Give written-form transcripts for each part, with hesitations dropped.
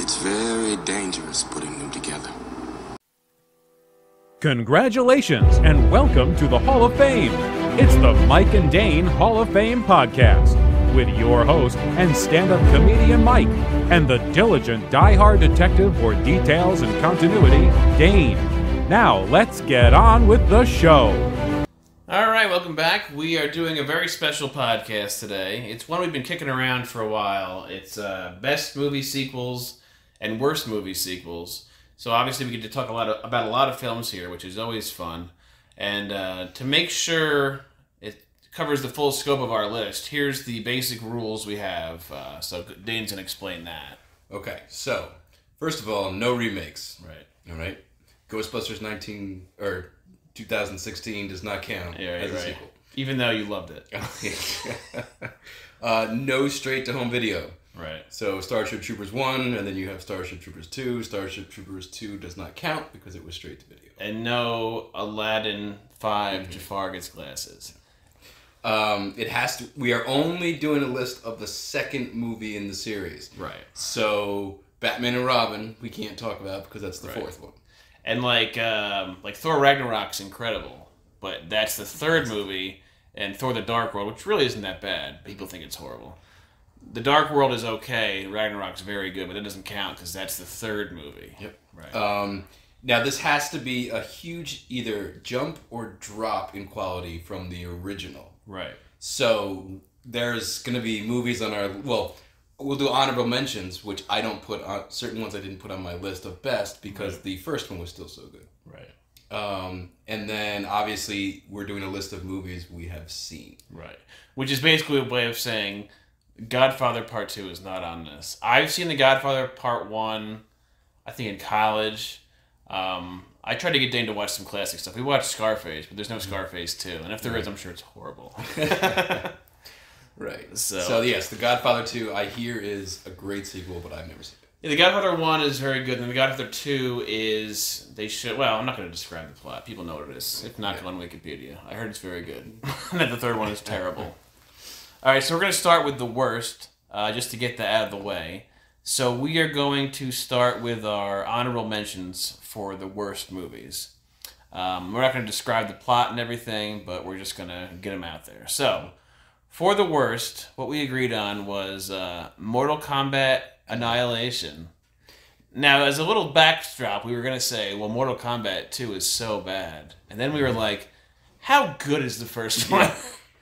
It's very dangerous putting them together. Congratulations and welcome to the Hall of Fame. It's the Mike and Dane Hall of Fame podcast with your host and stand-up comedian Mike and the diligent die-hard detective for details and continuity, Dane. Now let's get on with the show. All right, welcome back. We are doing a very special podcast today. It's one we've been kicking around for a while. It's best movie sequels and worst movie sequels. So obviously we get to talk about a lot of films here, which is always fun. And to make sure it covers the full scope of our list, here's the basic rules we have. So Dane's going to explain that. Okay, so first of all, no remakes. Right. All right. Ghostbusters 2016 does not count as a sequel. Even though you loved it. No straight-to-home video. Right. So Starship Troopers 1, and then you have Starship Troopers 2. Starship Troopers 2 does not count because it was straight to video. And no Aladdin 5 Jafar gets glasses. It has to. We are only doing a list of the second movie in the series. Right. So Batman and Robin, we can't talk about because that's the fourth one. And like Thor Ragnarok's incredible, but that's the third movie, and Thor: The Dark World, which really isn't that bad. People think it's horrible. The Dark World is okay. Ragnarok's very good, but it doesn't count because that's the third movie. Yep. Right. Now this has to be a huge either jump or drop in quality from the original. Right. So there's going to be movies on our we'll do honorable mentions, which I don't put on certain ones I didn't put on my list of best because the first one was still so good. Right. And then obviously we're doing a list of movies we have seen. Right. Which is basically a way of saying Godfather Part 2 is not on this. I've seen The Godfather Part 1, I think in college. I tried to get Dane to watch some classic stuff. We watched Scarface, but there's no Scarface 2. And if there is, I'm sure it's horrible. Right. So yes, The Godfather 2 I hear is a great sequel, but I've never seen it. Yeah, The Godfather 1 is very good, and The Godfather 2 is... I'm not going to describe the plot. People know what it is. If not, go on Wikipedia. I heard it's very good. And that the third one is terrible. All right, so we're going to start with the worst, just to get that out of the way. So we are going to start with our honorable mentions for the worst movies. We're not going to describe the plot and everything, but we're just going to get them out there. So, for the worst, what we agreed on was Mortal Kombat Annihilation. Now, as a little backdrop, we were going to say, well, Mortal Kombat 2 is so bad. And then we were like, how good is the first one?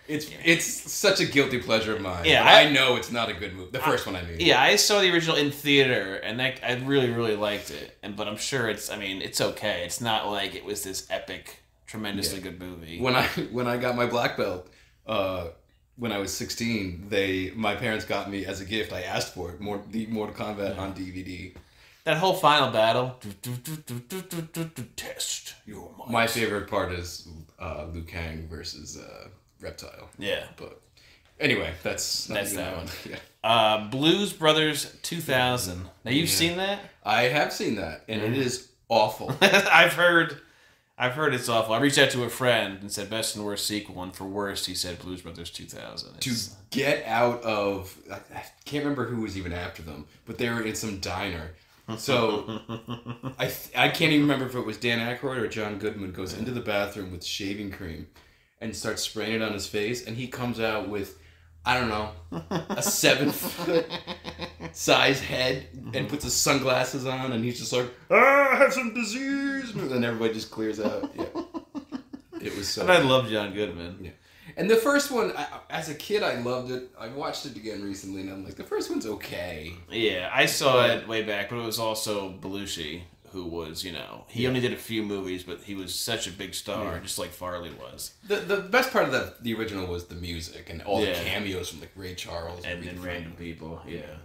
It's such a guilty pleasure of mine. Yeah, I know it's not a good movie. The first one, I mean. Yeah, I saw the original in theater, and I really, really liked it. But I'm sure it's okay. It's not like it was this epic, tremendously good movie. When I got my black belt, when I was 16, my parents got me as a gift. I asked for it, the Mortal Kombat on DVD. That whole final battle, test your might. My favorite part is Liu Kang versus Reptile. Yeah, but anyway, that's that one. Yeah. Blues Brothers 2000. Now you've seen that? I have seen that, and it is awful. I've heard it's awful. I reached out to a friend and said best and worst sequel, and for worst, he said Blues Brothers 2000. To get out of, I can't remember who was even after them, but they were in some diner. So I can't even remember if it was Dan Aykroyd or John Goodman goes into the bathroom with shaving cream and starts spraying it on his face, and he comes out with, I don't know, a 7-foot size head and puts his sunglasses on, and he's just like, I have some disease, and then everybody just clears out. Yeah, it was so. And I love John Goodman. Yeah, and the first one, as a kid, I loved it. I watched it again recently, and I'm like, the first one's okay. Yeah, I saw it way back, but it was also Belushi, who was, he only did a few movies, but he was such a big star, just like Farley was. The best part of the original was the music and all the cameos from like Ray Charles and random people. Yeah.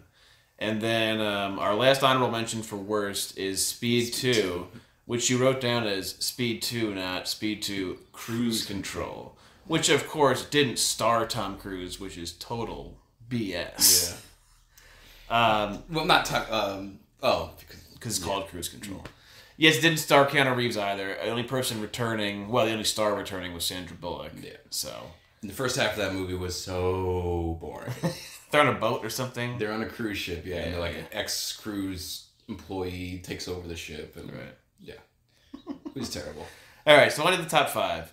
And then our last honorable mention for worst is Speed 2, which you wrote down as Speed 2, not Speed 2 Cruise Control, which of course didn't star Tom Cruise, which is total BS. Yeah. Well, not Tom. Because it's called Cruise Control. Yes, it didn't star Keanu Reeves either. The only star returning was Sandra Bullock. Yeah. So. And the first half of that movie was so boring. They're on a boat or something? They're on a cruise ship, and they're like an ex-cruise employee takes over the ship. And yeah, it was terrible. All right, so on to the top 5.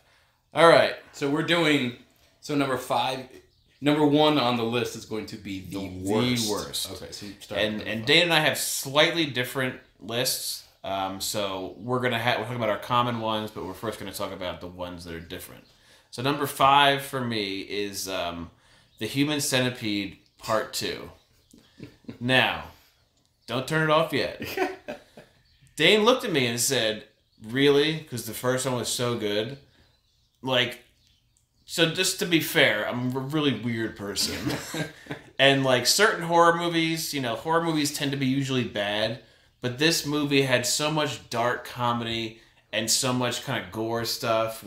All right. So we're doing... So number 1 on the list is going to be the worst. Okay, so start and Dane and I have slightly different lists. So we're talking about our common ones, but we're first going to talk about the ones that are different. So number 5 for me is The Human Centipede Part 2. Now, don't turn it off yet. Dane looked at me and said, "Really?" Because the first one was so good. Like, so just to be fair, I'm a really weird person. And like certain horror movies, horror movies tend to be usually bad. But this movie had so much dark comedy and so much kind of gore stuff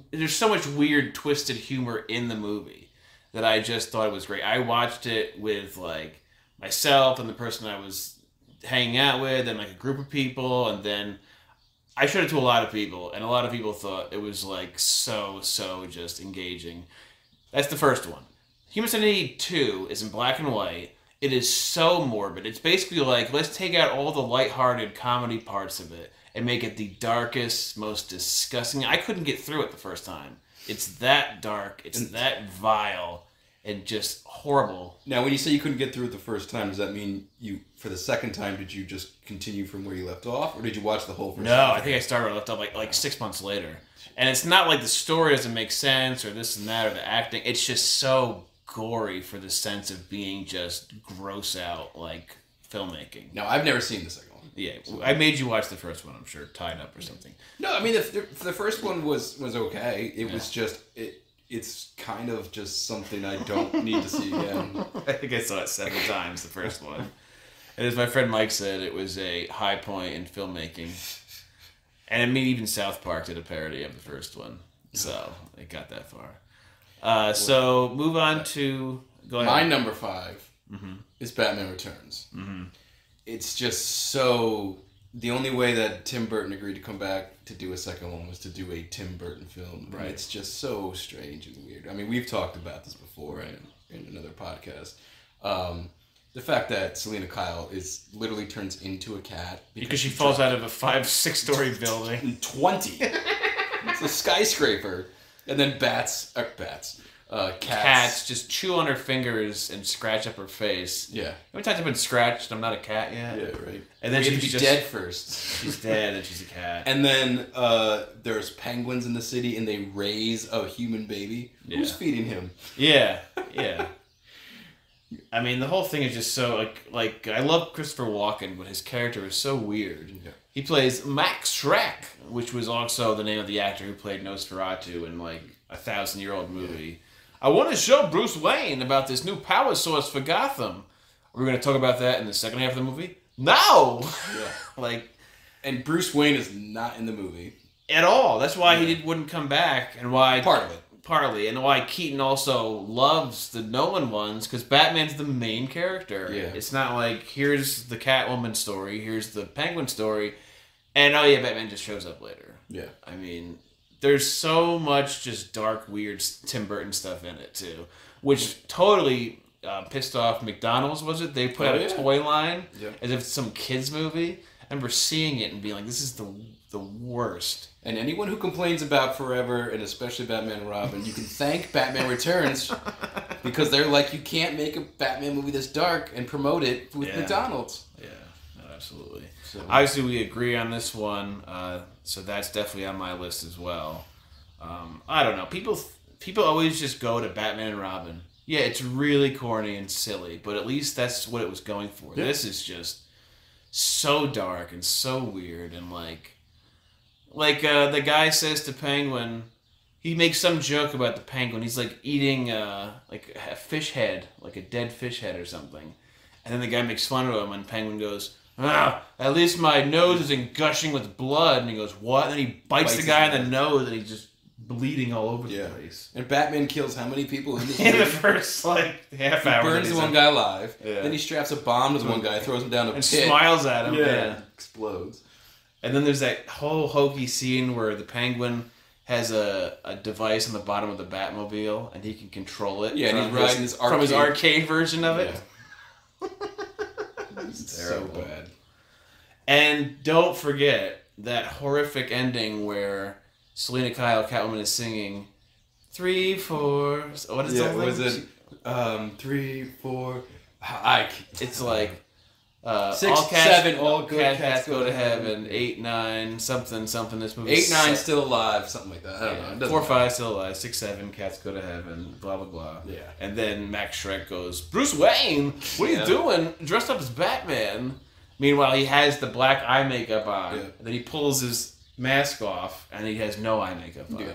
there's so much weird, twisted humor in the movie that I just thought it was great. I watched it with like myself and the person I was hanging out with and like a group of people, and then I showed it to a lot of people, and a lot of people thought it was like so just engaging. That's the first one. Human Centipede 2 is in black and white. It is so morbid. It's basically like, let's take out all the lighthearted comedy parts of it and make it the darkest, most disgusting. I couldn't get through it the first time. It's that dark. It's that vile and just horrible. Now, when you say you couldn't get through it the first time, does that mean for the second time, did you just continue from where you left off? Or did you watch the whole first time? No, I think I started where I left off like 6 months later. And it's not like the story doesn't make sense or this and that or the acting. It's just so gory for the sense of being just gross out like filmmaking. Now, I've never seen the second one. Yeah, I made you watch the first one, I'm sure, tied up or something. No, I mean, the first one was okay. It was just... It's kind of just something I don't need to see again. I think I saw it 7 times, the first one. And as my friend Mike said, it was a high point in filmmaking. And I mean, even South Park did a parody of the first one. So, it got that far. So, move on to... Go ahead. My number 5 is Batman Returns. Mm-hmm. It's just so... The only way that Tim Burton agreed to come back to do a second one was to do a Tim Burton film. Right. And it's just so strange and weird. I mean, we've talked about this before in another podcast. The fact that Selena Kyle literally turns into a cat. Because she falls out of a 5-6-story building. 20. It's a skyscraper. And then cats just chew on her fingers and scratch up her face. Yeah. How many times I've been scratched? I'm not a cat yet. Yeah, right. And then she's just dead first. She's dead and she's a cat. And then there's penguins in the city and they raise a human baby. Yeah. Who's feeding him? Yeah. I mean, the whole thing is just so like I love Christopher Walken, but his character is so weird. Yeah. He plays Max Schreck, which was also the name of the actor who played Nosferatu in like a 1,000-year-old movie. Yeah. I want to show Bruce Wayne about this new power source for Gotham. We're going to talk about that in the second half of the movie? No! Yeah. And Bruce Wayne is not in the movie. At all. That's why he wouldn't come back, and why... Partly. And why Keaton also loves the Nolan ones, because Batman's the main character. Yeah. It's not like, here's the Catwoman story, here's the Penguin story, and Batman just shows up later. Yeah. I mean... There's so much just dark, weird Tim Burton stuff in it, too. Which totally pissed off McDonald's, was it? They put out a toy line as if it's some kid's movie. I remember seeing it and being like, this is the worst. And anyone who complains about Forever, and especially Batman and Robin, you can thank Batman Returns because they're like, you can't make a Batman movie this dark and promote it with McDonald's. Yeah, no, absolutely. So, obviously, we agree on this one. So that's definitely on my list as well. I don't know. People always just go to Batman and Robin. Yeah, it's really corny and silly, but at least that's what it was going for. Yeah. This is just so dark and so weird, and the guy says to Penguin, he makes some joke about the Penguin. He's like eating like a fish head, like a dead fish head or something, and then the guy makes fun of him, and Penguin goes, at least my nose isn't gushing with blood. And he goes, what? And then he bites the guy in the nose, and he's just bleeding all over the place. And Batman kills how many people in the first, half hour? He burns the one guy alive. Yeah. Then he straps a bomb to the one guy, throws him down a pit. And smiles at him. Yeah. Explodes. And then there's that whole hokey scene where the Penguin has a device on the bottom of the Batmobile, and he can control it. Yeah, and he's riding from his arcade version of it. Yeah. It's so terrible. bad. And don't forget that horrific ending where Selena Kyle, Catwoman, is singing 3, 4. What is Yeah, the was it 3, 4? It's like 6, all cats, 7, all good cats go to heaven. 8, 9, something. This movie. 8, 9 still alive, something like that. I don't know. It doesn't 4, matter. 5 still alive. 6, 7 cats go to heaven. Blah blah blah. Yeah. And then Max Shrek goes, Bruce Wayne, what are you doing? Dressed up as Batman. Meanwhile, he has the black eye makeup on. Yeah. And then he pulls his mask off, and he has no eye makeup on. Yeah.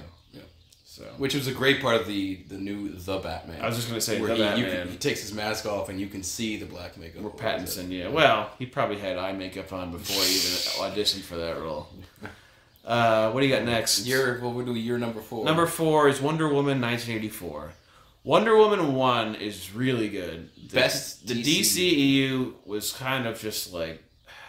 So. Which was a great part of the new The Batman. I was just gonna say where the Batman. he takes his mask off and you can see the black makeup. Or Pattinson, yeah. Well, he probably had eye makeup on before he even auditioned for that role. What do you got next? We'll do year number 4. Number 4 is Wonder Woman 1984. Wonder Woman 1 is really good. Best The DC. DCEU was kind of just like,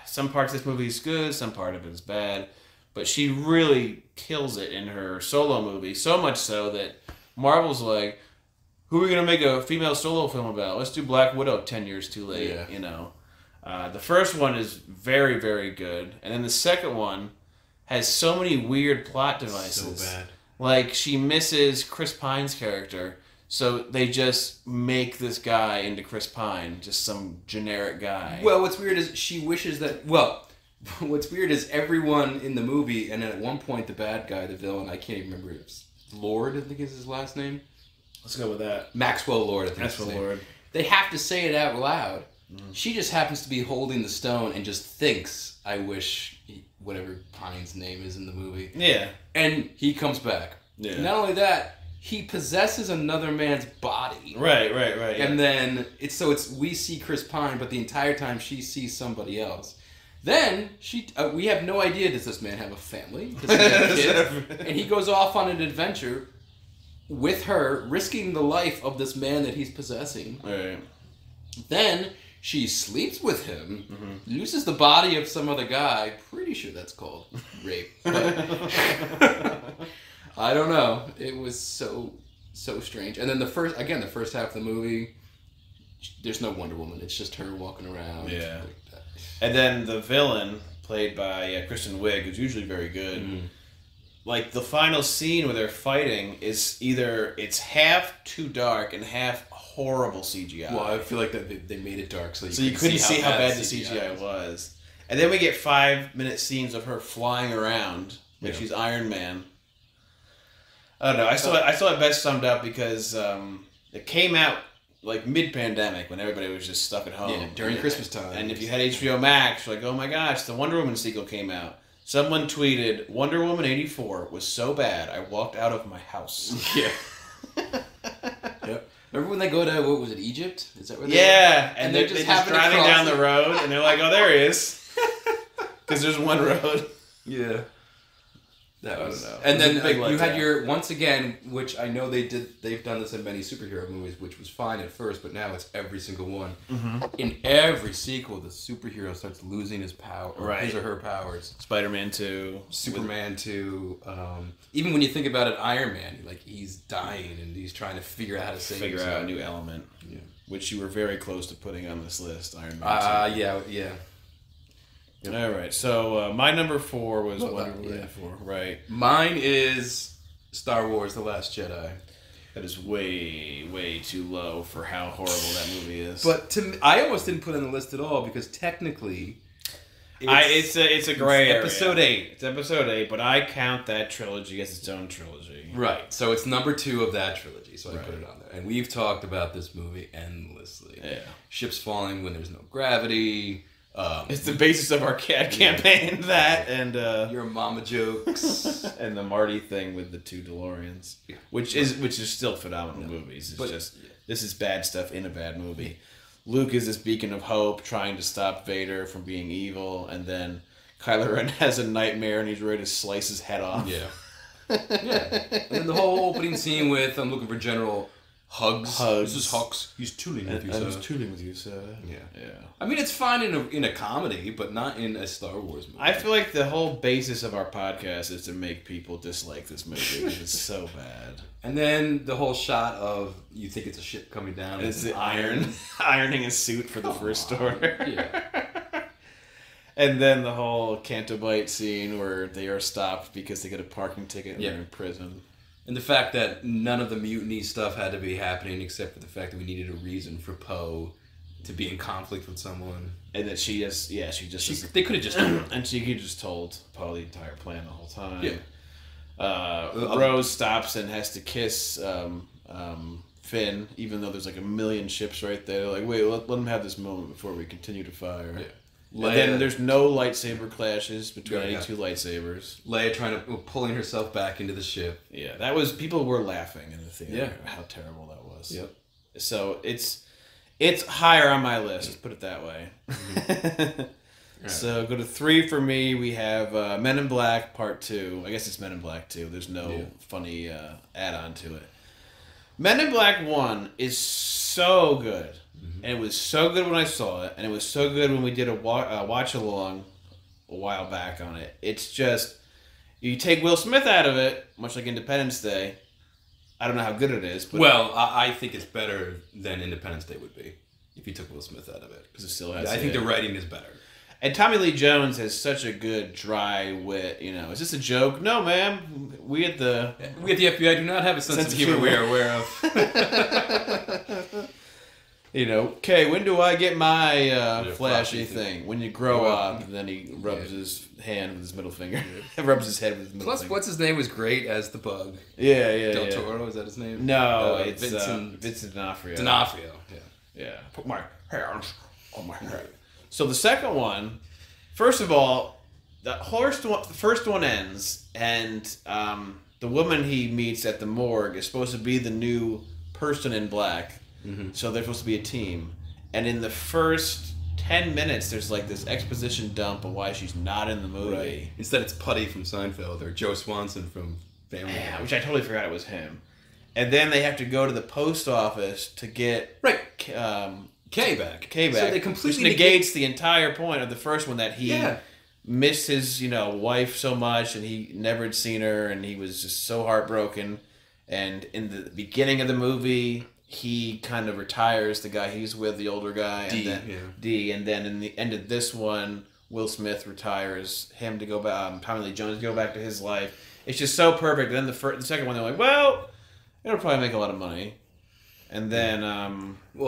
some parts of this movie is good, some part of it is bad. But she really kills it in her solo movie, so much so that Marvel's like, who are we going to make a female solo film about? Let's do Black Widow 10 years too late, Yeah. you know. The first one is very, very good. And then the second one has so many weird plot devices. So bad. Like, she misses Chris Pine's character, so they just make this guy into Chris Pine, just some generic guy. Well, what's weird is she wishes that... Well, what's weird is everyone in the movie, and then at one point the bad guy, the villain, I can't even remember, it's Lord, I think is his last name. Let's go with that. Maxwell Lord, I think is his Maxwell name. Lord. They have to say it out loud. She just happens to be holding the stone and just thinks, I wish whatever Pine's name is in the movie. Yeah. And he comes back. Yeah. Not only that, he possesses another man's body. Right. And then we see Chris Pine, but the entire time she sees somebody else. Then we have no idea, does this man have a family? Does he have kids? And he goes off on an adventure with her, risking the life of this man that he's possessing. Right. Then she sleeps with him, loses the body of some other guy. Pretty sure that's called rape. But I don't know. It was so strange. And then the first half of the movie, there's no Wonder Woman. It's just her walking around. Yeah. Like that. And then the villain, played by Kristen Wiig, who's usually very good. Like, the final scene where they're fighting is either it's half too dark and half horrible CGI. Well, I feel like that they made it dark so you couldn't see how bad the CGI was. And then we get 5-minute scenes of her flying around like she's Iron Man. I don't know. I saw it best summed up because it came out like mid-pandemic when everybody was just stuck at home. Yeah, during Christmas time. And if you had HBO Max, you're like, oh my gosh, the Wonder Woman sequel came out. Someone tweeted, Wonder Woman 84 was so bad, I walked out of my house. Yeah. Yep. Remember when they go to, what was it, Egypt? Is that where they Yeah, go? and they're just driving down the road, and they're like, oh, there he is. Because there's one road. Yeah. That was, I don't know. and It was then a big you had letdown. your, once again, which I know they've done this in many superhero movies, which was fine at first, but now it's every single one. In every sequel, the superhero starts losing his power, or his or her powers. Spider-Man 2. Superman 2. Even when you think about it, Iron Man, like he's dying and he's trying to figure out how to save Figure himself. out a new element. Yeah. Which you were very close to putting on this list, Iron Man 2. Yeah. All right, so my number 4 was Well, Wonder Woman 4. Right. Mine is Star Wars: The Last Jedi. That is way, way too low for how horrible that movie is. But to me, I almost didn't put it on the list at all because technically, it's a gray area. Episode 8. It's episode 8, but I count that trilogy as its own trilogy. Right. So it's number 2 of that trilogy. So I put it on there, and we've talked about this movie endlessly. Yeah. Ships falling when there's no gravity. It's the basis of our CAD campaign. That and Your mama jokes. and the Marty thing with the 2 DeLoreans, which is still phenomenal movies. It's just this is bad stuff in a bad movie. Luke is this beacon of hope, trying to stop Vader from being evil, and then Kylo Ren has a nightmare and he's ready to slice his head off. Yeah. And then the whole opening scene with I'm looking for General Hugs. This is Hux. He's tooling with you, sir. I was tooling with you, sir. Yeah. Yeah. I mean, it's fine in a comedy, but not in a Star Wars movie. I feel like the whole basis of our podcast is to make people dislike this movie because it's so bad. And then the whole shot of you think it's a ship coming down. And it's the ironing his suit for the first order. Yeah. And then the whole Canto Bight scene where they are stopped because they get a parking ticket and they're in prison. And the fact that none of the mutiny stuff had to be happening except for the fact that we needed a reason for Poe to be in conflict with someone. And that she just... Yeah, they could have just... and she could just told Poe the entire plan the whole time. Yeah. Rose stops and has to kiss Finn, even though there's like a million ships right there. Like, wait, let him have this moment before we continue to fire. Yeah. And then there's no lightsaber clashes between any two lightsabers. Leia pulling herself back into the ship. Yeah, that was... People were laughing in the theater. Yeah. How terrible that was. Yep. So it's higher on my list, let's put it that way. Mm-hmm. Right. So go to 3 for me. We have Men in Black Part 2. I guess it's Men in Black 2. There's no funny add-on to it. Men in Black 1 is so good. Mm-hmm. And it was so good when I saw it. And it was so good when we did a watch-along a while back on it. It's just... You take Will Smith out of it, much like Independence Day. I don't know how good it is. But I think it's better than Independence Day would be if you took Will Smith out of it. Because it still has... I think the writing is better. And Tommy Lee Jones has such a good dry wit, is this a joke? No, ma'am. We at the FBI do not have a sense of humor we are aware of. Okay, when do I get my flashy thing? When you grow up, and then he rubs his hand with his middle finger. Rubs his head with his middle finger. What's his name was great as the bug. Yeah. Del Toro, is that his name? No, it's Vincent D'Onofrio. D'Onofrio, yeah. Put my hands on my head. So the second one, first of all, the first one ends, and the woman he meets at the morgue is supposed to be the new person in black. Mm-hmm. So they're supposed to be a team. And in the first 10 minutes, there's like this exposition dump of why she's not in the movie. Right. Instead, it's Putty from Seinfeld or Joe Swanson from Family Guy. Yeah, which I totally forgot it was him. And then they have to go to the post office to get... K back. So they completely negates the entire point of the first one, that he missed his, wife so much and he never had seen her and he was just so heartbroken. And in the beginning of the movie, he kind of retires the guy he's with, the older guy, D. And then in the end of this one, Will Smith retires him to go back. Tommy Lee Jones to go back to his life. It's just so perfect. And then the second one, they're like, well, it'll probably make a lot of money. And then...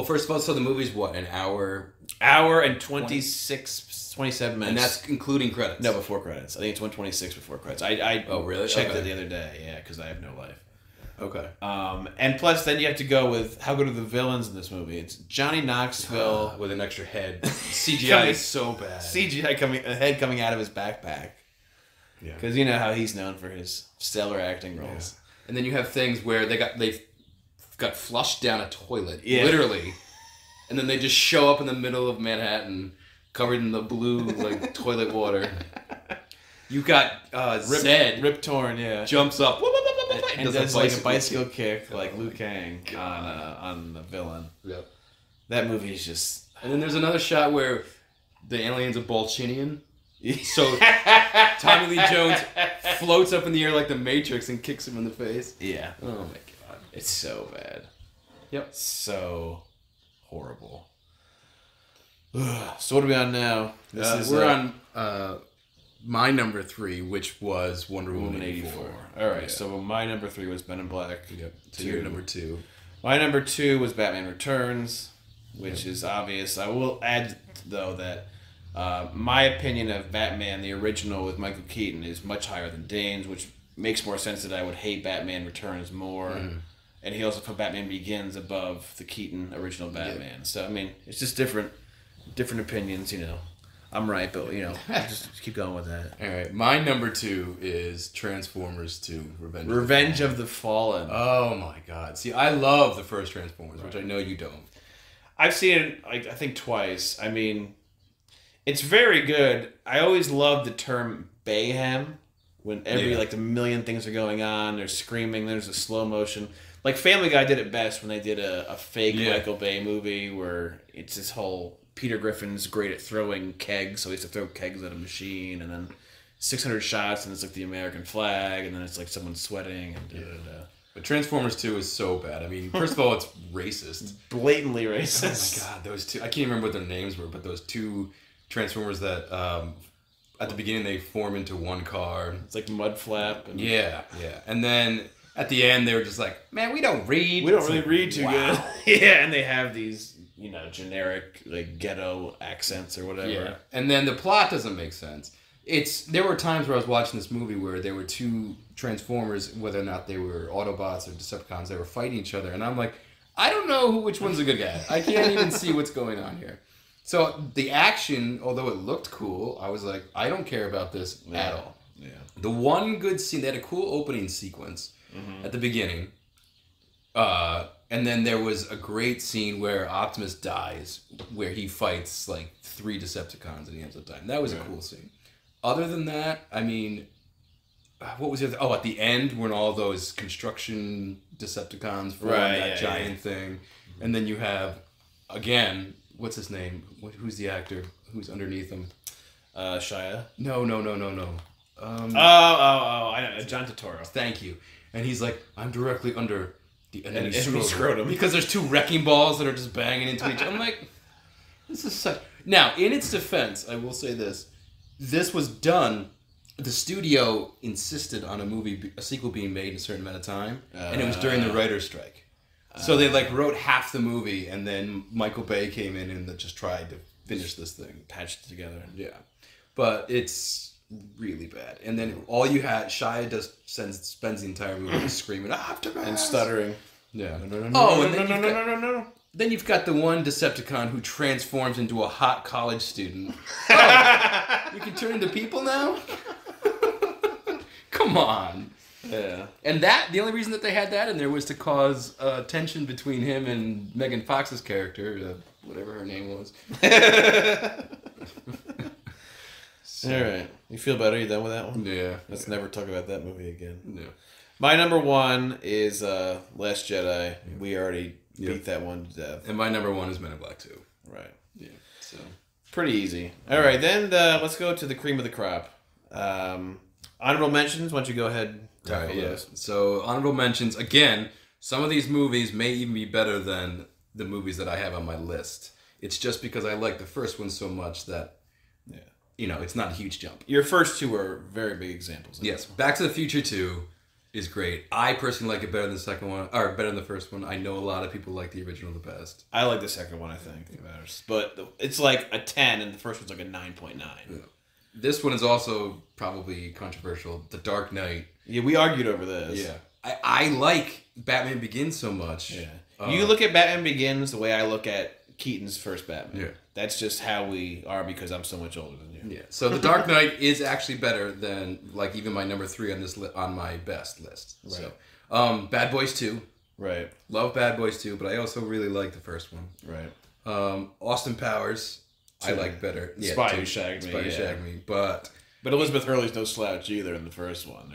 first of all, so the movie's what, an hour? Hour and 27 minutes. And that's including credits? No, before credits. I think it's 126 before credits. I really? checked it the other day, because I have no life. Okay. And plus, then you have to go with how good are the villains in this movie. It's Johnny Knoxville... with an extra head. CGI is so bad. CGI head coming out of his backpack. Yeah. Because you know how he's known for his stellar acting roles. Yeah. And then you have things where they got flushed down a toilet, literally, and then they just show up in the middle of Manhattan, covered in the blue toilet water. You got Zed, Rip Torn, jumps up and does a bicycle kick like Liu Kang on the villain. Yep. That movie is just. And then there's another shot where the alien's a Bolchinian. So Tommy Lee Jones floats up in the air like the Matrix and kicks him in the face. Yeah. Oh my god. It's so bad. Yep. So horrible. So what are we on now? We're on my number 3, which was Wonder Woman 84. All right. So my number 3 was Men in Black. Yep. So your number 2. My number 2 was Batman Returns, which is obvious. I will add though that my opinion of Batman, the original with Michael Keaton, is much higher than Dane's, which makes more sense that I would hate Batman Returns more. Mm. And he also put Batman Begins above the Keaton original Batman. Yep. So, I mean, it's just different opinions, I'm right, but, just keep going with that. All right. My number 2 is Transformers 2, Revenge of the Fallen. Oh, my God. See, I love the first Transformers, which I know you don't. I've seen it, I think, twice. I mean, it's very good. I always love the term Bayhem. When a million things are going on, there's screaming, there's a slow motion. Like Family Guy did it best when they did a fake Michael Bay movie where it's this whole Peter Griffin's great at throwing kegs, so he has to throw kegs at a machine, and then 600 shots, and it's like the American flag, and then it's like someone sweating. And But Transformers 2 is so bad. I mean, first of all, it's racist. Blatantly racist. Oh my god, those two. I can't even remember what their names were, but those two Transformers that at the beginning they form into one car. It's like Mud Flap. And... Yeah. And then at the end they were just like, man, we don't read. We don't really read too good. Yeah, and they have these, generic like ghetto accents or whatever. Yeah. And then the plot doesn't make sense. There were times where I was watching this movie where there were two Transformers, whether or not they were Autobots or Decepticons, they were fighting each other, and I'm like, I don't know which one's a good guy. I can't even see what's going on here. So the action, although it looked cool, I was like, I don't care about this at all. Yeah. The one good scene, they had a cool opening sequence at the beginning, and then there was a great scene where Optimus dies, where he fights like 3 Decepticons and he ends up dying. That was a cool scene. Other than that, I mean, what was it? Oh, at the end when all those construction Decepticons form that giant thing, and then you have, again, what's his name? Who's the actor who's underneath him? Shia? No. I know. John Turturro. Thank you. And he's like, I'm directly under the enemy scrotum. Because there's 2 wrecking balls that are just banging into each other. I'm like, this is such... Now, in its defense, I will say this. This was done... The studio insisted on a sequel being made in a certain amount of time, and it was during the writer's strike. So they wrote half the movie, and then Michael Bay came in and just tried to finish this thing. Patched it together. Yeah. But it's really bad. And then all you had, Shia spends the entire movie just screaming, Optimus! And stuttering. Yeah. No. Then you've got the one Decepticon who transforms into a hot college student. Oh, you can turn into people now? Come on. Yeah. And the only reason that they had that in there was to cause tension between him and Megan Fox's character, whatever her name was. All right. You feel better? You done with that one? Yeah. Let's never talk about that movie again. No. My number 1 is Last Jedi. Yeah. We already beat that one to death. And my number 1 is Men in Black 2. Right. Yeah. So pretty easy. All right, then let's go to the cream of the crop. Honorable mentions. Why don't you go ahead? Those. So honorable mentions. Again, some of these movies may even be better than the movies that I have on my list. It's just because I like the first one so much that, it's not a huge jump. Your first 2 are very big examples. Yes, Back to the Future 2 is great. I personally like it better than the second one, or better than the first one. I know a lot of people like the original the best. I like the second one, I think. But it's like a 10, and the first one's like a 9.9. Yeah. This one is also probably controversial. The Dark Knight. Yeah, we argued over this. Yeah. I like Batman Begins so much. Yeah. You look at Batman Begins the way I look at Keaton's first Batman. Yeah. That's just how we are because I'm so much older than you. Yeah. So The Dark Knight is actually better than even my number 3 on this on my best list. Right. So, Bad Boys 2. Right. Love Bad Boys 2, but I also really like the first one. Right. Austin Powers, I like better. Yeah, Spy Who Shagged Me. Spy Who Shagged Me, but Elizabeth Hurley's no slouch either in the first one.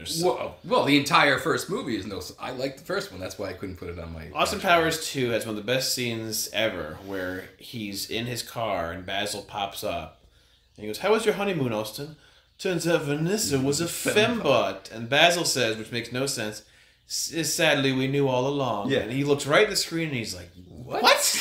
Well, the entire first movie is no. I like the first one. That's why I couldn't put it on my. Austin Powers 2 has one of the best scenes ever, where he's in his car and Basil pops up, and he goes, "How was your honeymoon, Austin?" Turns out Vanessa was a fembot, and Basil says, which makes no sense, "Sadly, we knew all along." Yeah. And he looks right at the screen and he's like, "What?"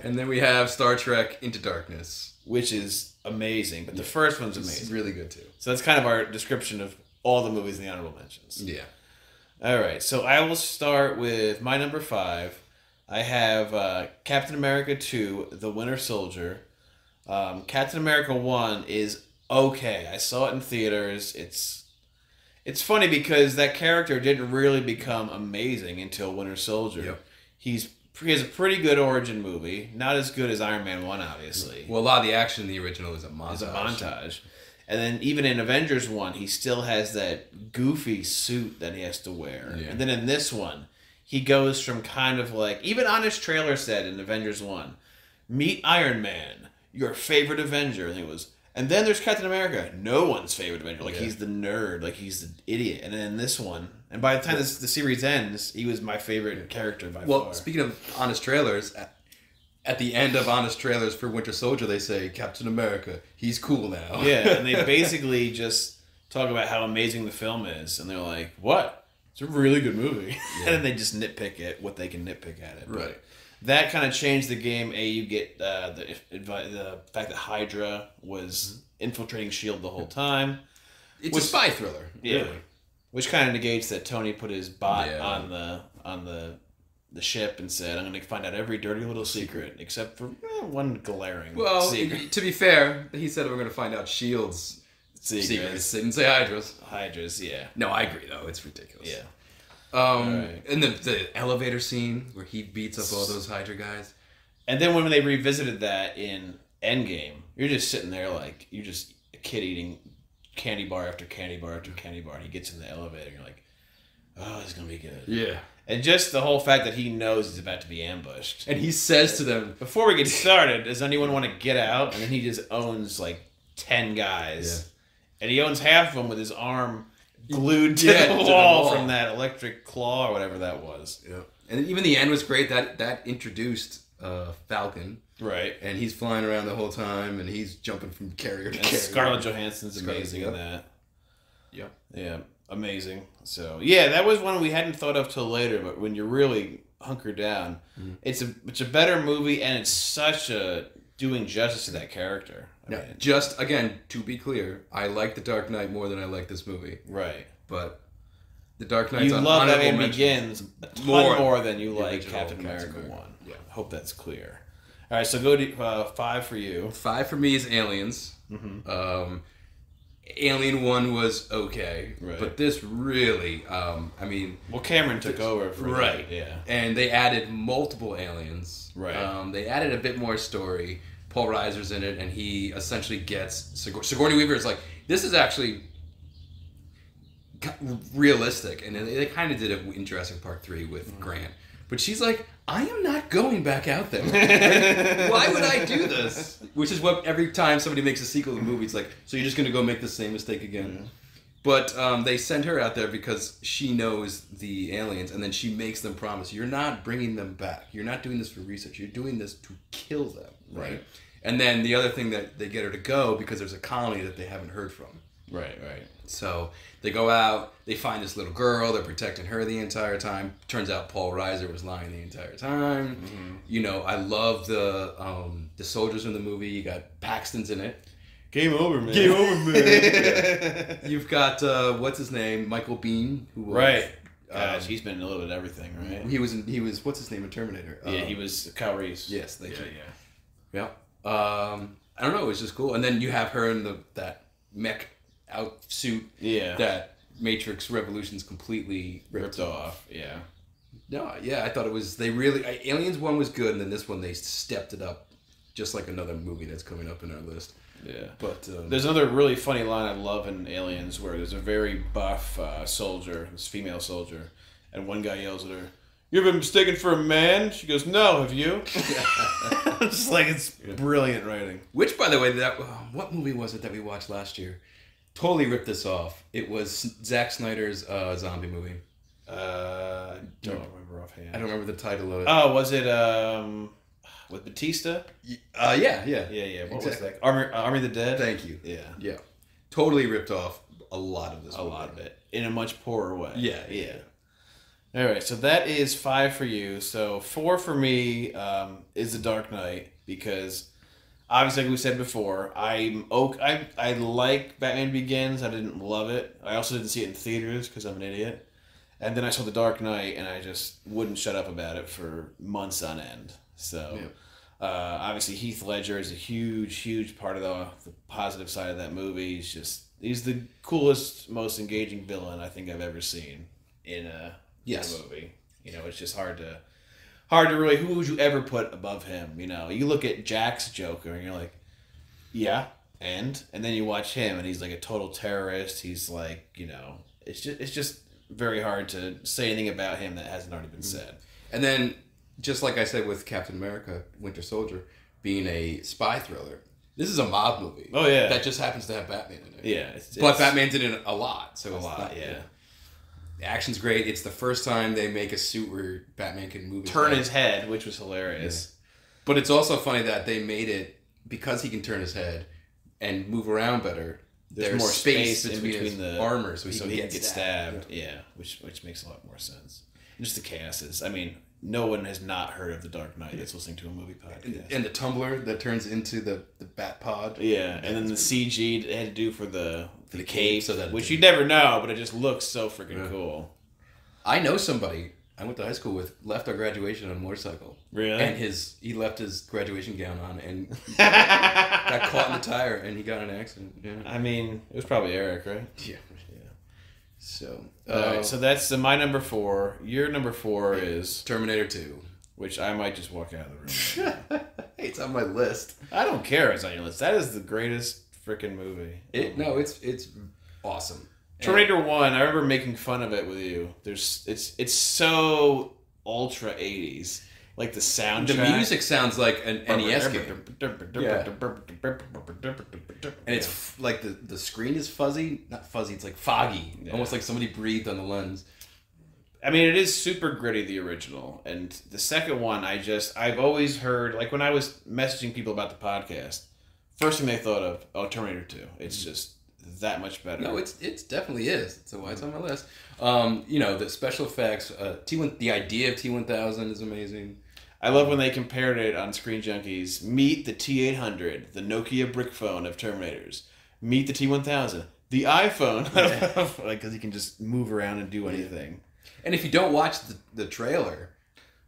And then we have Star Trek Into Darkness, which is amazing, but the first one's amazing. It's really good too. So that's kind of our description of all the movies in the honorable mentions. Yeah. All right, so I will start with my number 5. I have Captain America 2, The Winter Soldier. Captain America 1 is okay. I saw it in theaters. It's funny because that character didn't really become amazing until Winter Soldier. Yep. He has a pretty good origin movie. Not as good as Iron Man 1, obviously. Well, a lot of the action in the original is a montage. And then even in Avengers 1, he still has that goofy suit that he has to wear. Yeah. And then in this one, he goes from kind of like... Even on his trailer said in Avengers 1, "Meet Iron Man, your favorite Avenger." And he was... And then there's Captain America, no one's favorite Avenger. Like, he's the nerd. Like, he's the idiot. And then in this one... And by the time the series ends, he was my favorite character by far. Well, speaking of honest trailers, at the end of honest trailers for Winter Soldier, they say, "Captain America, he's cool now." Yeah, and they basically just talk about how amazing the film is. And they're like, "What? It's a really good movie." Yeah. And then they just nitpick it, what they can nitpick at it. Right. that kind of changed the game. You get the fact that Hydra was infiltrating S.H.I.E.L.D. the whole time. It's a spy thriller. Yeah. Really. Which kind of negates that Tony put his bot on the ship and said, "I'm going to find out every dirty little secret, except for one glaring secret." To be fair, he said we're going to find out S.H.I.E.L.D.'s secrets. Didn't say Hydra's. Hydra's, yeah. No, I agree though. It's ridiculous. Yeah. Right. And the elevator scene where he beats up all those Hydra guys. And then when they revisited that in Endgame, you're just sitting there like you're just a kid eating candy bar after candy bar after candy bar, and he gets in the elevator, and you're like, "Oh, this is gonna be good." Yeah. And just the whole fact that he knows he's about to be ambushed, and he says to them, "Before we get started, does anyone want to get out?" And then he just owns like 10 guys, and he owns half of them with his arm glued to the wall from that electric claw or whatever that was. Yeah. And even the end was great. That introduced Falcon. Right. And he's flying around the whole time, and he's jumping from carrier to carrier. Scarlett Johansson's amazing in that. Yeah. Yeah, amazing. So, yeah, that was one we hadn't thought of till later, but when you're really hunkered down, it's a better movie, and it's such a doing justice to that character. I mean, just, again, to be clear, I like The Dark Knight more than I like this movie. Right. But The Dark Knight's you love Batman Begins a ton more than you like Captain America 1. Yeah. I hope that's clear. All right, so go to 5 for you. 5 for me is Aliens. Alien 1 was okay, but this really, Cameron took over for right, that, yeah. And they added multiple aliens. Right. They added a bit more story. Paul Reiser's in it, and he essentially gets Sigourney Weaver is like, this is actually realistic, and they kind of did it in Jurassic Park 3 with Grant. But she's like, I am not going back out there. Why would I do this? Which is what every time somebody makes a sequel to a movie, it's like, so you're just going to go make the same mistake again? But they send her out there because she knows the aliens, and then she makes them promise, you're not bringing them back. You're not doing this for research. You're doing this to kill them. Right. And then the other thing that they get her to go because there's a colony that they haven't heard from. Right. So they go out, they find this little girl, they're protecting her the entire time. Turns out Paul Reiser was lying the entire time. You know, I love the soldiers in the movie. You got Paxton's in it. Game over, man. Game over, man. Yeah. You've got, what's his name? Michael Biehn. Who was, Gosh, he's been in a little bit of everything, right? He was, what's his name in Terminator? Yeah, he was Kyle Reese. Yes, thank you. Yeah. I don't know, it was just cool. And then you have her in that mech outsuit that Matrix Revolutions completely ripped off. Yeah. No, yeah, I thought it was, Aliens 1 was good, and then this one they stepped it up, just like another movie that's coming up in our list. Yeah. But there's another really funny line I love in Aliens where there's a very buff soldier, this female soldier, and one guy yells at her, "You ever been mistaken for a man?" She goes, "No, have you?" It's like, it's brilliant writing. Which, by the way, what movie was it that we watched last year? Totally ripped this off. It was Zack Snyder's zombie movie. Don't remember offhand. I don't remember the title of it. Oh, was it with Batista? Yeah. What was that? Army of the Dead? Thank you. Yeah. Totally ripped off a lot of this movie. A lot of it. In a much poorer way. Yeah. All right, so that is 5 for you. So 4 for me is The Dark Knight because, obviously, like we said before, I like Batman Begins. I didn't love it. I also didn't see it in theaters because I'm an idiot. And then I saw The Dark Knight, and I just wouldn't shut up about it for months on end. So, obviously, Heath Ledger is a huge, huge part of the positive side of that movie. He's the coolest, most engaging villain I think I've ever seen in a movie. You know, it's just hard to really, who would you ever put above him? You know, you look at Jack's Joker, and you're like, yeah, and then you watch him, and he's like a total terrorist. He's like, you know, it's just very hard to say anything about him that hasn't already been said. And then, just like I said with Captain America, Winter Soldier, being a spy thriller, this is a mob movie. Oh, yeah. That just happens to have Batman in it. Yeah. But Batman's in it a lot. So yeah. The action's great. It's the first time they make a suit where Batman can move his head, which was hilarious. Yeah. But it's also funny that they made it, because he can turn his head and move around better, there's more space in between the armor so he can get stabbed. Yeah, which makes a lot more sense. And just the chaoses. I mean, no one has not heard of The Dark Knight that's listening to a movie podcast. And the tumbler that turns into the bat pod. Yeah, and then the CG they had to do for the cape, so that which you never know, but it just looks so freaking cool. I know somebody I went to high school with left our graduation on a motorcycle. Really? And he left his graduation gown on and got caught in the tire and he got in an accident. Yeah. I mean, it was probably Eric, right? Yeah. So, Alright, so that's my number 4. Your number 4 is Terminator 2. which I might just walk out of the room. Hey, it's on my list. I don't care it's on your list. That is the greatest freaking movie. It's awesome. Terminator 1, I remember making fun of it with you. It's so ultra 80s. Like the soundtrack. The music sounds like an NES game. Yeah. And it's like the screen is fuzzy. Not fuzzy, it's like foggy. Yeah. Almost like somebody breathed on the lens. I mean, it is super gritty, the original. And the second one, I've always heard, like when I was messaging people about the podcast, first thing they thought of, Terminator 2. It's just that much better. No, it definitely is. So why it's on my list. The special effects, the idea of T-1000 is amazing. I love when they compared it on Screen Junkies. Meet the T-800, the Nokia brick phone of Terminators. Meet the T-1000, the iPhone. Like, because you can just move around and do anything. And if you don't watch the trailer...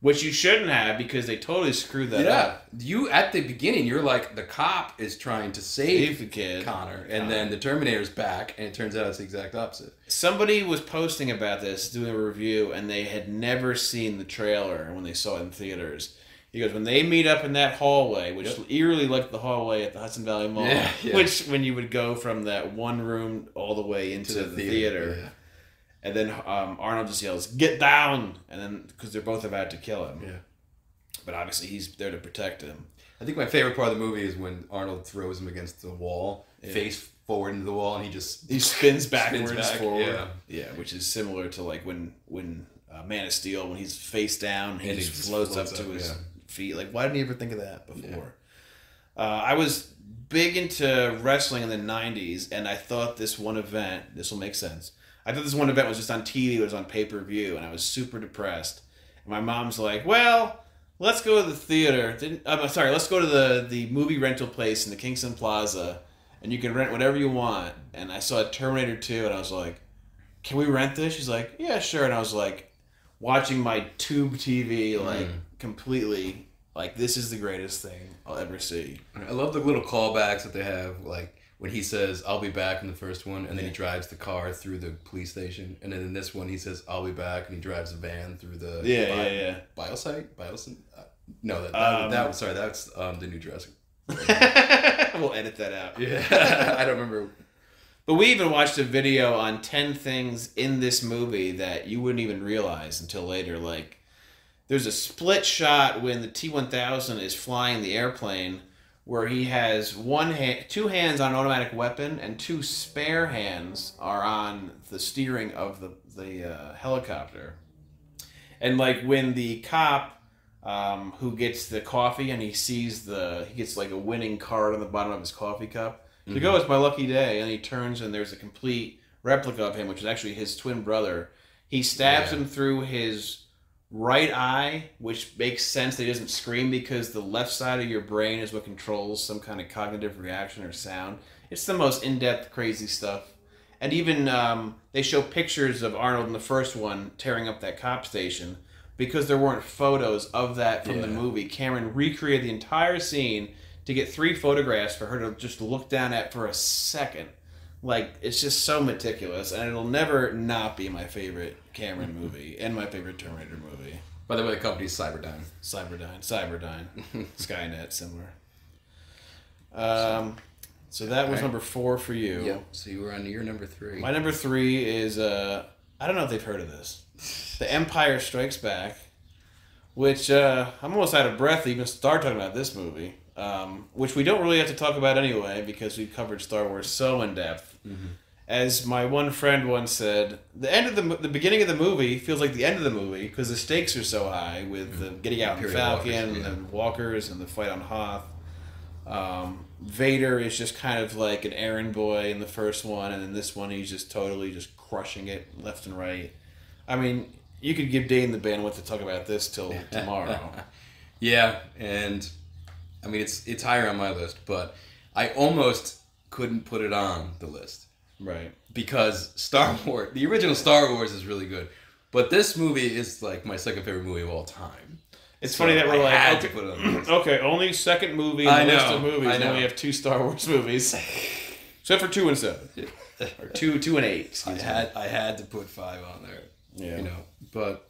Which you shouldn't have, because they totally screwed that up. You, at the beginning, you're like, the cop is trying to save the kid. Connor. And then the Terminator's back, and it turns out it's the exact opposite. Somebody was posting about this, doing a review, and they had never seen the trailer when they saw it in theaters. He goes, when they meet up in that hallway, which eerily like the hallway at the Hudson Valley Mall, which when you would go from that one room all the way into the theater. Yeah. And then Arnold just yells, "Get down!" And then, because they're both about to kill him. Yeah. But obviously he's there to protect him. I think my favorite part of the movie is when Arnold throws him against the wall, face forward into the wall, and he spins backwards, forward. Yeah, which is similar to like when Man of Steel, when he's face down, he just floats up to his feet. Like, why didn't you ever think of that before? Yeah. I was big into wrestling in the 90s, and I thought this one event, this will make sense, I thought this one event was just on TV, it was on pay-per-view, and I was super depressed. And my mom's like, well, let's go to the theater. Let's go to the movie rental place in the Kingston Plaza, and you can rent whatever you want. And I saw Terminator 2, and I was like, can we rent this? She's like, yeah, sure. And I was like, watching my tube TV, like, completely, like, this is the greatest thing I'll ever see. I love the little callbacks that they have, like, when he says, I'll be back in the first one, and then he drives the car through the police station. And then in this one, he says, I'll be back, and he drives a van through the... Biosite? No, that's the new Jurassic. We'll edit that out. Yeah, I don't remember. But we even watched a video on 10 things in this movie that you wouldn't even realize until later. Like, there's a split shot when the T-1000 is flying the airplane where he has two hands on an automatic weapon and 2 spare hands are on the steering of the helicopter. And like when the cop who gets the coffee and he gets like a winning card on the bottom of his coffee cup. So he goes, it's my lucky day, and he turns and there's a complete replica of him, which is actually his twin brother. He stabs him through his right eye, which makes sense that he doesn't scream because the left side of your brain is what controls some kind of cognitive reaction or sound. It's the most in-depth, crazy stuff. And even they show pictures of Arnold in the first one tearing up that cop station because there weren't photos of that from the movie. Cameron recreated the entire scene to get 3 photographs for her to just look down at for a second. Like, it's just so meticulous, and it'll never not be my favorite Cameron movie and my favorite Terminator movie. By the way, the company's Cyberdyne. Cyberdyne. Skynet, similar. So that was number 4 for you. Yep, so you were on your number 3. My number 3 is, I don't know if they've heard of this. The Empire Strikes Back, which I'm almost out of breath to even start talking about this movie. Which we don't really have to talk about anyway because we've covered Star Wars so in depth. Mm-hmm. As my one friend once said, the beginning of the movie feels like the end of the movie because the stakes are so high with the getting out in the Falcon and the walkers and the fight on Hoth. Vader is just kind of like an errand boy in the first one, and in this one he's just totally just crushing it left and right. I mean, You could give Dane the bandwidth to talk about this till tomorrow. Yeah, and I mean it's higher on my list, but I almost couldn't put it on the list. Right. Because Star Wars, the original Star Wars is really good, but this movie is like my second favorite movie of all time. It's funny that we're I like, had okay, to put it on the list. okay, only second movie in the list of movies, and then we have 2 Star Wars movies. Except for 2 and 7. Or 2 and 8, excuse me. I had to put 5 on there. Yeah. You know, but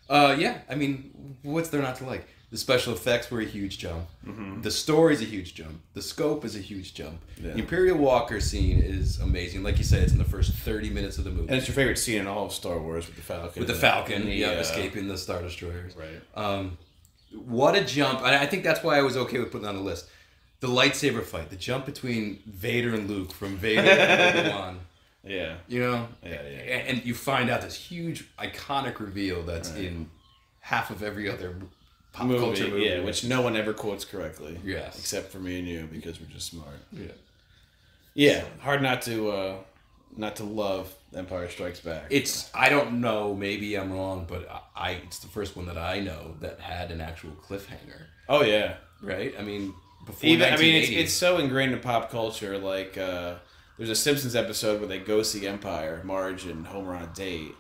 yeah, I mean, what's there not to like? The special effects were a huge jump. Mm-hmm. The story's a huge jump. The scope is a huge jump. Yeah. The Imperial Walker scene is amazing. Like you said, it's in the first 30 minutes of the movie. And it's your favorite scene in all of Star Wars with the Falcon. With the Falcon, escaping the Star Destroyers. Right. What a jump. I think that's why I was okay with putting it on the list. The lightsaber fight. The jump between Vader and Luke from Vader to Obi-Wan. Yeah. You know? Yeah. And you find out this huge, iconic reveal that's in half of every other pop culture movie. Yeah, which no one ever quotes correctly. Yes. Except for me and you, because we're just smart. Yeah. Yeah, hard not to love Empire Strikes Back. I don't know, maybe I'm wrong, but it's the first one that I know that had an actual cliffhanger. Oh yeah. Right? I mean, before 1980. It's so ingrained in pop culture, like there's a Simpsons episode where they go see Empire, Marge and Homer on a date,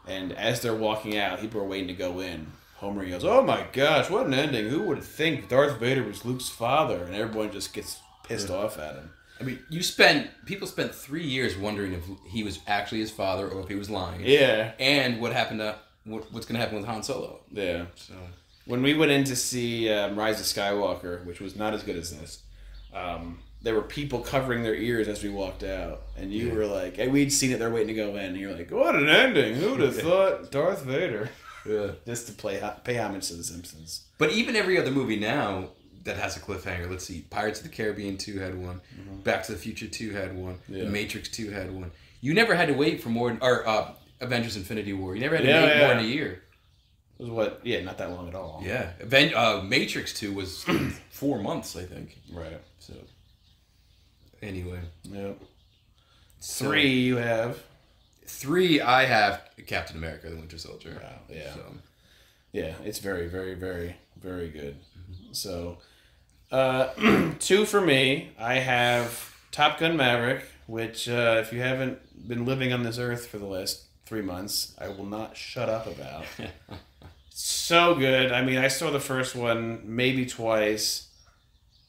and as they're walking out, people are waiting to go in. Homer goes, "Oh my gosh, what an ending! Who would think Darth Vader was Luke's father?" And everyone just gets pissed off at him. I mean, people spent 3 years wondering if he was actually his father or if he was lying. Yeah. And what's going to happen with Han Solo. Yeah. So when we went in to see Rise of Skywalker, which was not as good as this, there were people covering their ears as we walked out, and you were like, hey, we'd seen it, they're waiting to go in, and you're like, what an ending! Who'd have thought Darth Vader? Yeah. Just to pay homage to The Simpsons. But even every other movie now that has a cliffhanger, let's see, Pirates of the Caribbean 2 had one, Back to the Future 2 had one, The Matrix 2 had one. You never had to wait for more, or Avengers Infinity War, you never had to wait more than a year. It was not that long at all. Yeah. Matrix 2 was 4 months, I think. Right. So, anyway. Yep. 3 you have. 3 I have Captain America, the Winter Soldier. Wow, yeah. So. Yeah, it's very, very, very, very good. So, 2 for me, I have Top Gun Maverick, which if you haven't been living on this earth for the last 3 months, I will not shut up about. So good. I mean, I saw the first one maybe twice.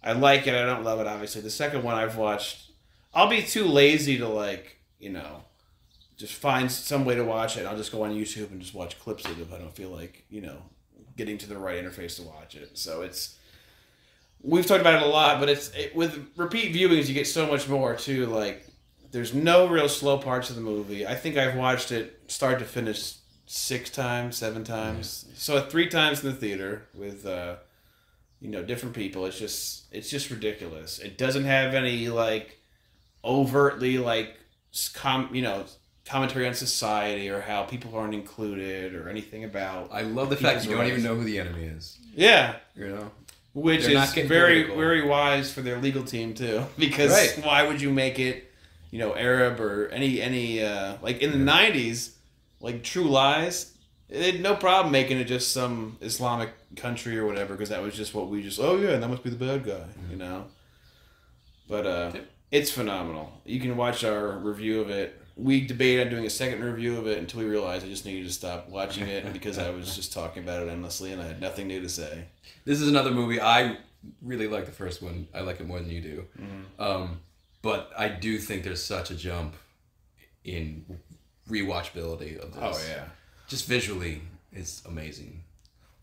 I like it. I don't love it, obviously. The second one I've watched. I'll be too lazy to, just find some way to watch it. I'll just go on YouTube and just watch clips of it if I don't feel like, getting to the right interface to watch it. So we've talked about it a lot, but with repeat viewings, you get so much more, too. Like, there's no real slow parts of the movie. I think I've watched it start to finish 6 times, 7 times. So 3 times in the theater with, different people. It's just ridiculous. It doesn't have any, overtly, commentary on society or how people aren't included or anything about. I love the fact you don't even know who the enemy is. Yeah. Which They're is very, very wise for their legal team, too. Because why would you make it, Arab or any in the 90s, True Lies, they had no problem making it just some Islamic country or whatever, because that was just what that must be the bad guy, But it's phenomenal. You can watch our review of it. We debated on doing a second review of it until we realized I just needed to stop watching it because I was just talking about it endlessly and I had nothing new to say. This is another movie. I really like the first one. I like it more than you do. Mm-hmm. But I do think there's such a jump in rewatchability of this. Oh, yeah. Just visually, it's amazing.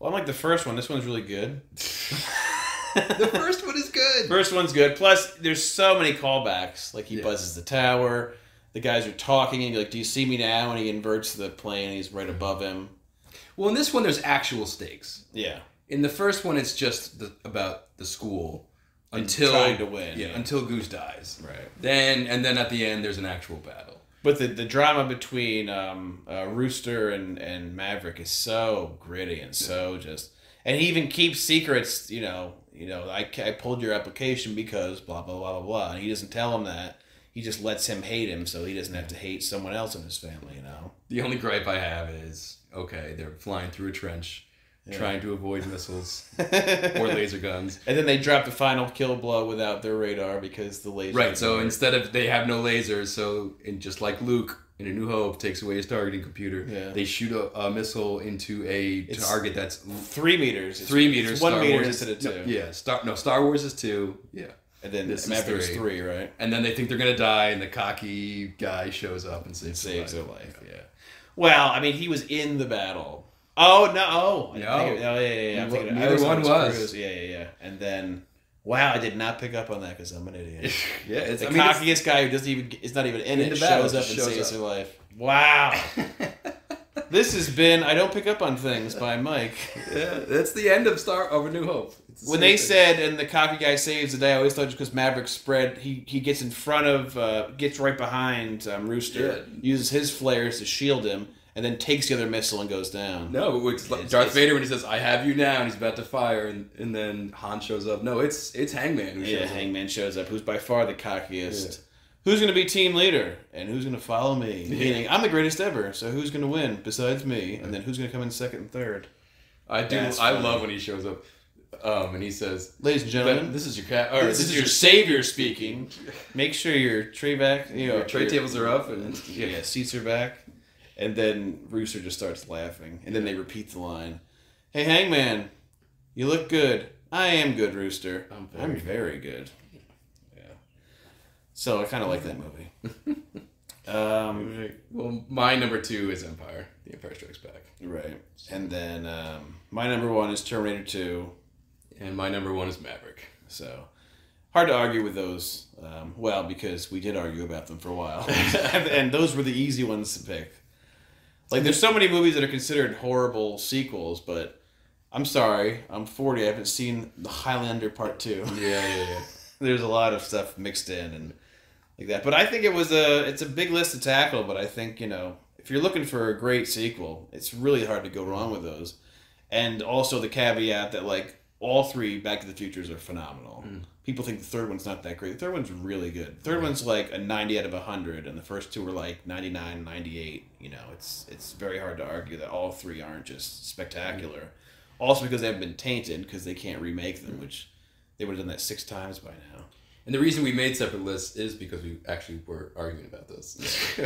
Well, unlike the first one, this one's really good. The first one is good. First one's good. Plus, there's so many callbacks. He buzzes the tower. The guys are talking, and you're like, do you see me now? And he inverts the plane, and he's right above him. Well, in this one, there's actual stakes. Yeah. In the first one, it's just about the school until trying to win. Yeah, until Goose dies. Right. Then at the end, there's an actual battle. But the drama between Rooster and Maverick is so gritty and so just... And he even keeps secrets, I pulled your application because blah, blah, blah, blah, blah. And he doesn't tell him that. he just lets him hate him so he doesn't have to hate someone else in his family, you know? The only gripe I have is, okay, they're flying through a trench, trying to avoid missiles or laser guns. And then they drop the final kill blow without their radar because the laser... Right, so instead of... They have no lasers, so just like Luke in A New Hope takes away his targeting computer, they shoot a missile into a target that's... 3 meters. 3 meters. It's 1 meter instead of 2. Star Wars is 2. Yeah. And then Maverick's 3, right? And then they think they're going to die, and the cocky guy shows up and saves their life. Yeah. Well, I mean, he was in the battle. Oh, no. Oh, yeah. Neither one was. Yeah. And then, wow, I did not pick up on that because I'm an idiot. The cockiest guy who is not even in it shows up and saves their life. Wow. This has been I Don't Pick Up on Things by Mike. Yeah, that's the end of A New Hope. When they said, and the cocky guy saves the day, I always thought just because Maverick spread, he gets in front of, gets right behind Rooster, uses his flares to shield him, and then takes the other missile and goes down. No, it's like Darth Vader when he says, I have you now, and he's about to fire, and then Han shows up. No, it's Hangman who shows up. Hangman shows up, who's by far the cockiest. Yeah. Who's going to be team leader? And who's going to follow me? Meaning, I'm the greatest ever, so who's going to win besides me? And then who's going to come in second and third? I love when he shows up. And he says, "Ladies and gentlemen, this is your this is your savior speaking. Make sure your tray back, your tray tables are up, and seats are back." And then Rooster just starts laughing, and then they repeat the line, "Hey, Hangman, you look good. I am good, Rooster. I'm very good." Yeah. So I kind of like that movie. Well, my number 2 is Empire. The Empire Strikes Back. Right, and then my number 1 is Terminator 2. And my number 1 is Maverick. So, hard to argue with those. Because we did argue about them for a while. And those were the easy ones to pick. Like, there's so many movies that are considered horrible sequels, but I'm sorry. I'm 40. I haven't seen The Highlander Part 2. Yeah. There's a lot of stuff mixed in and like that. But I think it's a big list to tackle, but I think, if you're looking for a great sequel, it's really hard to go wrong with those. And also the caveat that, like, all 3 Back to the Futures are phenomenal. People think the third one's not that great. The third one's really good. The third one's like a 90 out of 100, and the first 2 were like 99, 98. It's very hard to argue that all 3 aren't just spectacular. Also because they haven't been tainted, because they can't remake them, which they would have done that 6 times by now. And the reason we made separate lists is because we actually were arguing about this.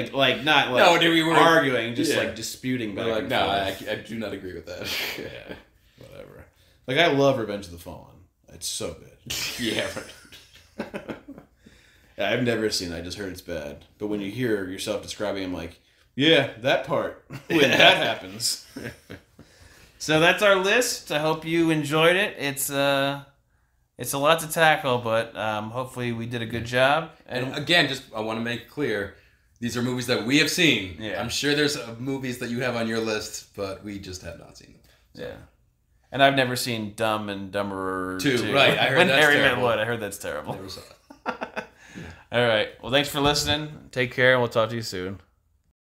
not we were arguing, just like disputing back and forth. I do not agree with that. Yeah, whatever. Like, I love Revenge of the Fallen. It's so good. Yeah, right. I've never seen it. I just heard it's bad. But when you hear yourself describing it, I'm like, yeah, that part. When that happens. So that's our list. I hope you enjoyed it. It's a lot to tackle, but hopefully we did a good job. And again, I want to make clear, these are movies that we have seen. Yeah. I'm sure there's movies that you have on your list, but we just have not seen them. So. Yeah. And I've never seen Dumb and Dumberer 2. Right, I heard that's Harry terrible. Met Wood. I heard that's terrible. Never saw it. All right. Well, thanks for listening. Take care, and we'll talk to you soon.